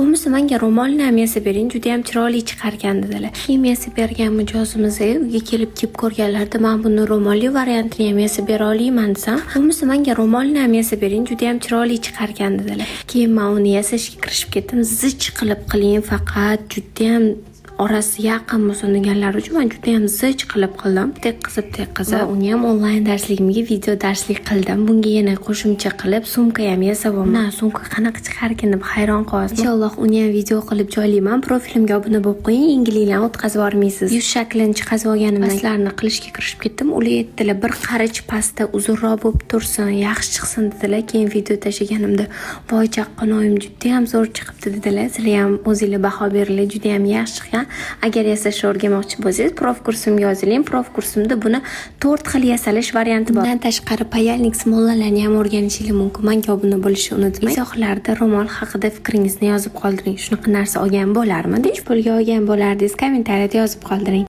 Bo'lmasa menga ro'molni ham yasab bering, juda ham chiroyli chiqargan dedilar. Keyin yasab bergan mijozimizga uyga kelib ko'rganlarda men buni ro'molli variantini ham yasab bera olaman desam, bo'lmasa menga ro'molni ham yasab bering, juda ham chiroyli chiqargan dedilar. Keyin men uni yasashga kirishib ketdim. Zich qilib qiling, faqat juda ham orasi yaqin bo'lsin deganlar uchun men juda ham zich qilib qildim. Tek qizib uni ham onlayn darsligimga video darslik qildim. Bunga yana qo'shimcha qilib sumka ham yasab oldim. Sumka qanaqa chiqarkan deb hayron qolasiz. Inshaalloh uni ham video qilib joylayman. Profilimga obuna bo'lib qo'ying, yengilliklarni o'tkazib yubormaysiz. Yuz shaklini chiqazib olganimdan keyin qilishga kirishib ketdim. Ular aytdilar, bir qarich pasta uzunroq bo'lib tursin, yaxshi chiqsin dedilar. Keyin video tashlaganimda, voy chaqqanoyim juda ham zo'r chiqibdi dedilar. Sizlar ham o'zingizlar baho beringlar, juda ham yaxshi chiqqan. Agar yasashni o'rganmoqchi bo'lsangiz, prof kursimga yoziling. Prof kursimda buni 4 xil yasalish varianti bor. Bundan tashqari payalnik smollalarni ham o'rganishingiz mumkin. Menga obuna bo'lishni unutmang. Izohlarda ro'mol haqida fikringizni yozib qoldiring. Shunaqa narsa olgan bo'larmidi? Pulga olgan bo'lardingiz, kommentariyada yozib qoldiring.